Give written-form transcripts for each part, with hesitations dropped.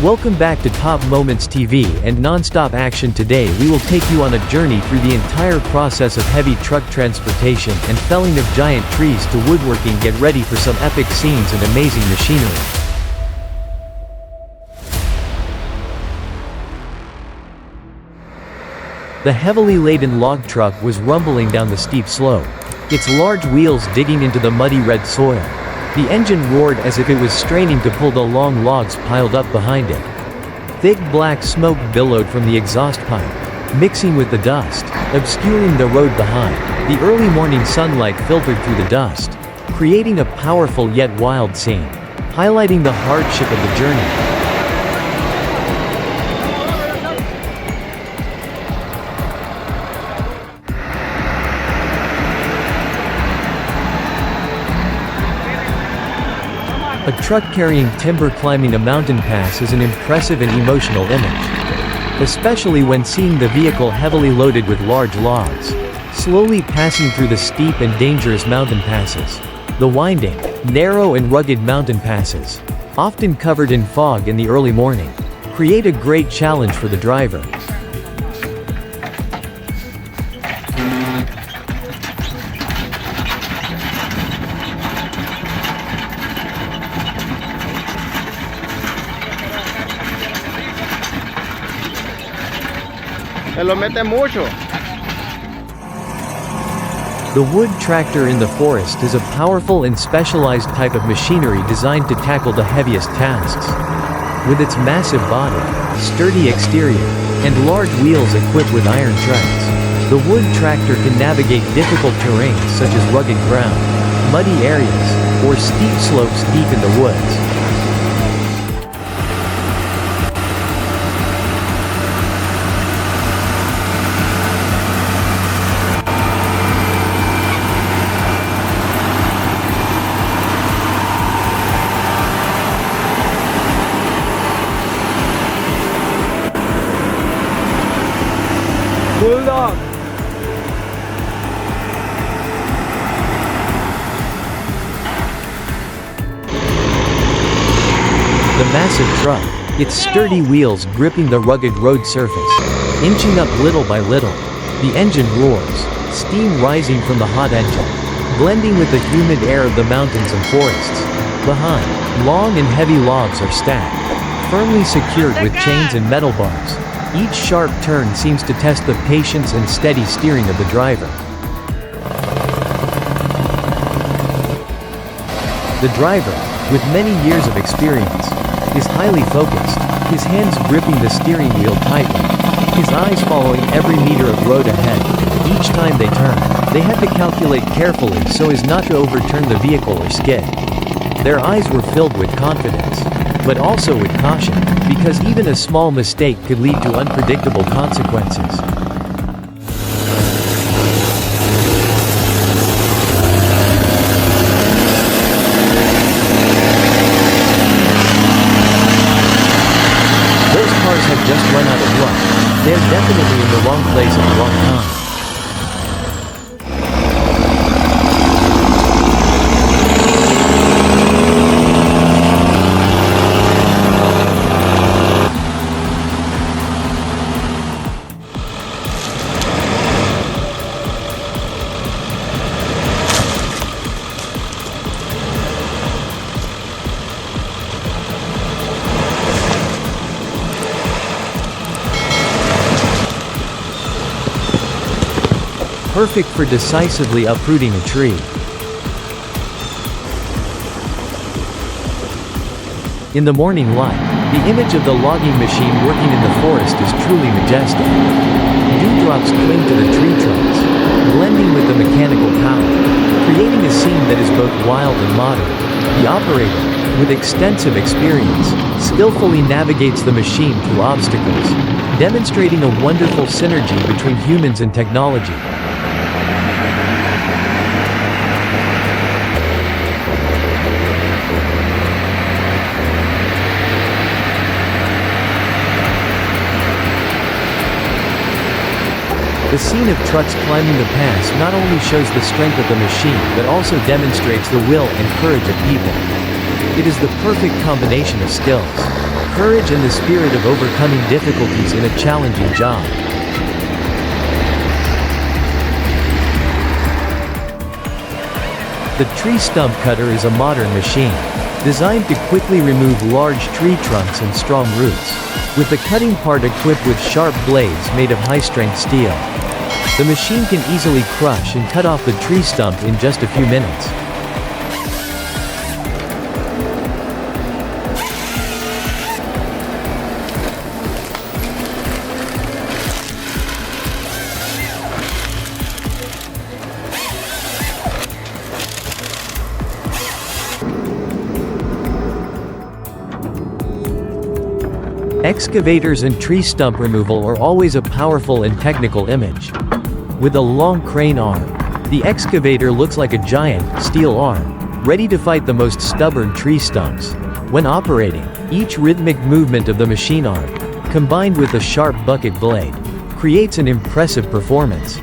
Welcome back to Top Moments TV and non-stop action. Today we will take you on a journey through the entire process of heavy truck transportation and felling of giant trees to woodworking. Get ready for some epic scenes and amazing machinery. The heavily laden log truck was rumbling down the steep slope, its large wheels digging into the muddy red soil. The engine roared as if it was straining to pull the long logs piled up behind it. Thick black smoke billowed from the exhaust pipe, mixing with the dust, obscuring the road behind. The early morning sunlight filtered through the dust, creating a powerful yet wild scene, highlighting the hardship of the journey. A truck carrying timber climbing a mountain pass is an impressive and emotional image, especially when seeing the vehicle heavily loaded with large logs, slowly passing through the steep and dangerous mountain passes. The winding, narrow and rugged mountain passes, often covered in fog in the early morning, create a great challenge for the driver. Se lo mete mucho. The wood tractor in the forest is a powerful and specialized type of machinery designed to tackle the heaviest tasks. With its massive body, sturdy exterior, and large wheels equipped with iron treads, the wood tractor can navigate difficult terrains such as rugged ground, muddy areas, or steep slopes deep in the woods. Bulldog. The massive truck, its sturdy wheels gripping the rugged road surface, inching up little by little. The engine roars, steam rising from the hot engine, blending with the humid air of the mountains and forests. Behind, long and heavy logs are stacked, firmly secured with chains and metal bars. Each sharp turn seems to test the patience and steady steering of the driver. The driver, with many years of experience, is highly focused, his hands gripping the steering wheel tightly, his eyes following every meter of road ahead. Each time they turn, they had to calculate carefully so as not to overturn the vehicle or skid. Their eyes were filled with confidence, but also with caution, because even a small mistake could lead to unpredictable consequences. Those cars have just run out of luck. They're definitely in the wrong place at the wrong time. Perfect for decisively uprooting a tree. In the morning light, the image of the logging machine working in the forest is truly majestic. Dewdrops cling to the tree trunks, blending with the mechanical power, creating a scene that is both wild and modern. The operator, with extensive experience, skillfully navigates the machine through obstacles, demonstrating a wonderful synergy between humans and technology. The scene of trucks climbing the pass not only shows the strength of the machine but also demonstrates the will and courage of people. It is the perfect combination of skills, courage and the spirit of overcoming difficulties in a challenging job. The tree stump cutter is a modern machine, designed to quickly remove large tree trunks and strong roots, with the cutting part equipped with sharp blades made of high-strength steel. The machine can easily crush and cut off the tree stump in just a few minutes. Excavators and tree stump removal are always a powerful and technical image. With a long crane arm, the excavator looks like a giant, steel arm, ready to fight the most stubborn tree stumps. When operating, each rhythmic movement of the machine arm, combined with a sharp bucket blade, creates an impressive performance.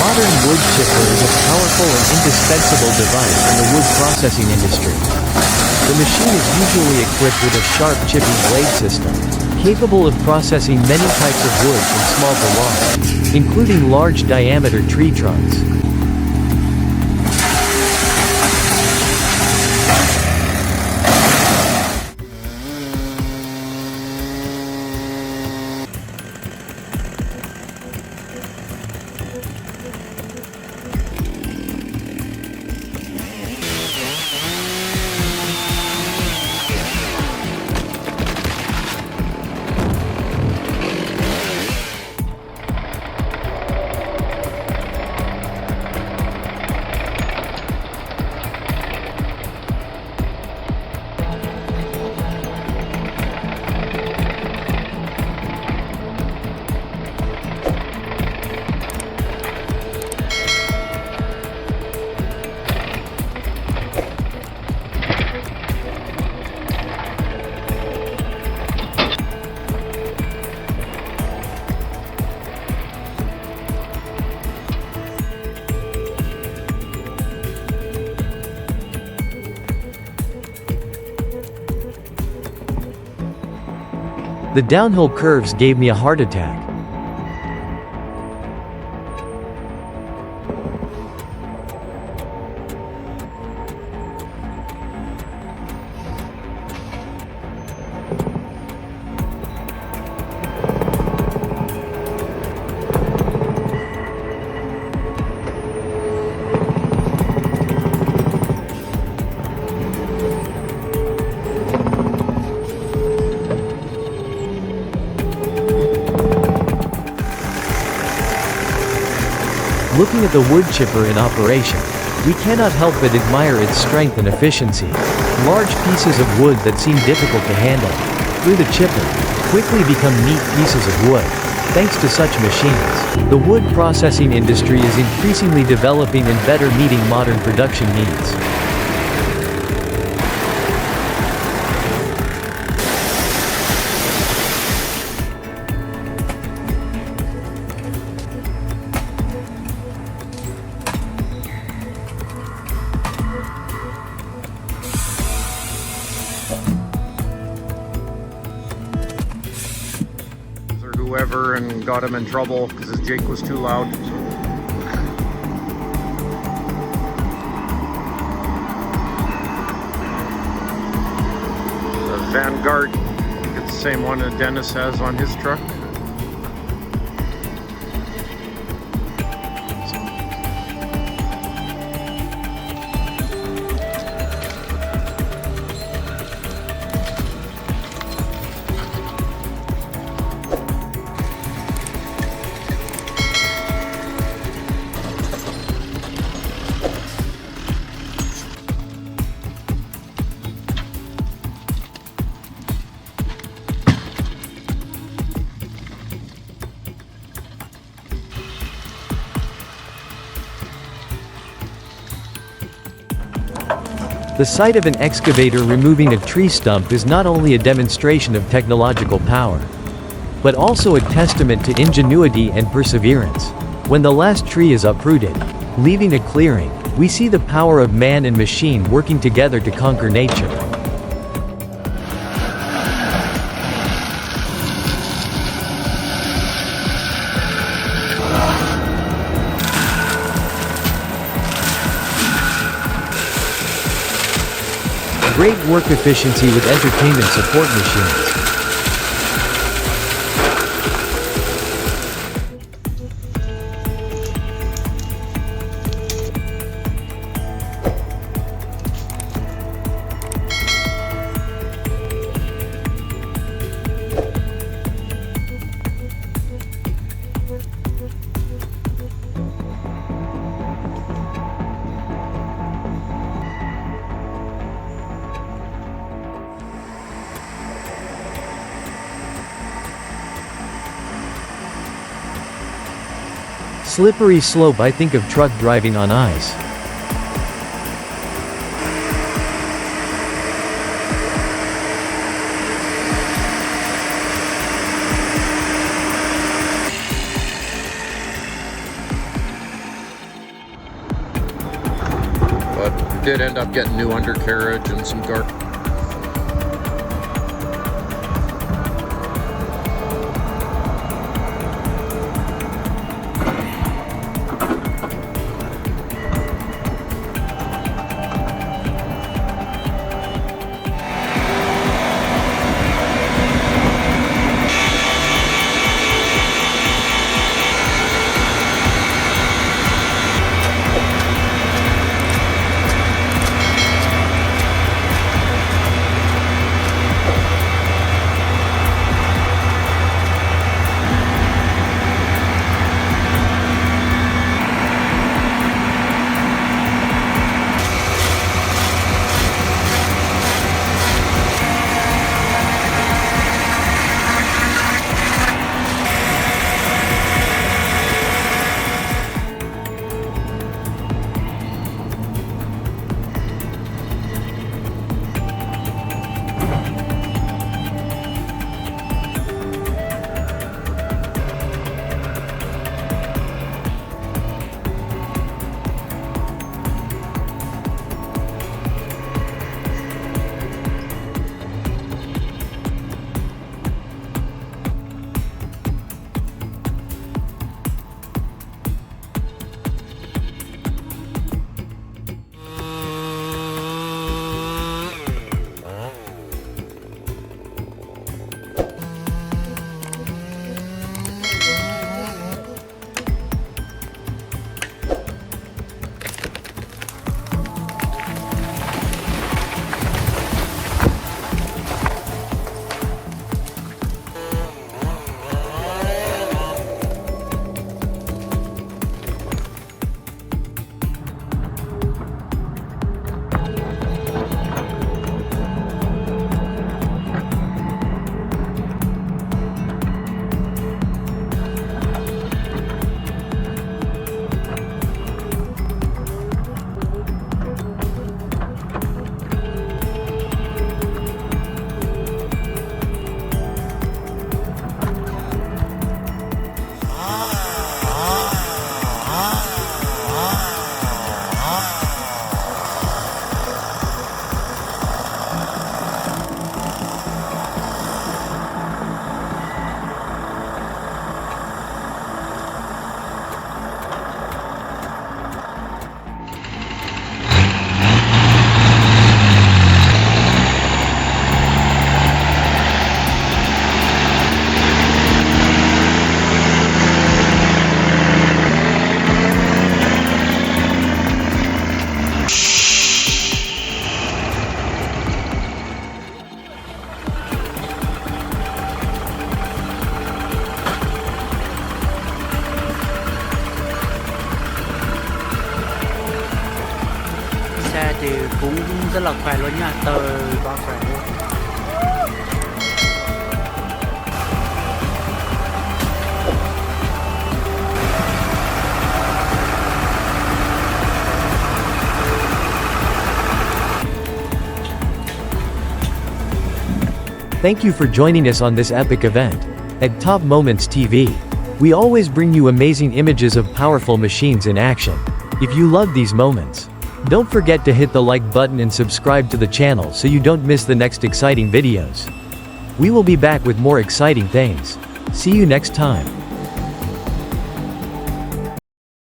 Modern wood chipper is a powerful and indispensable device in the wood processing industry. The machine is usually equipped with a sharp chipping blade system, capable of processing many types of wood from small to large, including large diameter tree trunks. The downhill curves gave me a heart attack. Looking at the wood chipper in operation, we cannot help but admire its strength and efficiency. Large pieces of wood that seem difficult to handle, through the chipper, quickly become neat pieces of wood, thanks to such machines. The wood processing industry is increasingly developing and better meeting modern production needs. Whoever and got him in trouble because his jig was too loud. The Vanguard, it's the same one that Dennis has on his truck. The sight of an excavator removing a tree stump is not only a demonstration of technological power, but also a testament to ingenuity and perseverance. When the last tree is uprooted, Leaving a clearing, we see the power of man and machine working together to conquer nature. Great work efficiency with entertainment support machines. Slippery slope. I think of truck driving on ice. But we did end up getting new undercarriage and some guard. Xe thì cũng rất là khỏe luôn nha, tờ quá khỏe luôn. Thank you for joining us on this epic event. At Top Moments TV, we always bring you amazing images of powerful machines in action. If you love these moments, don't forget to hit the like button and subscribe to the channel so you don't miss the next exciting videos. We will be back with more exciting things. See you next time.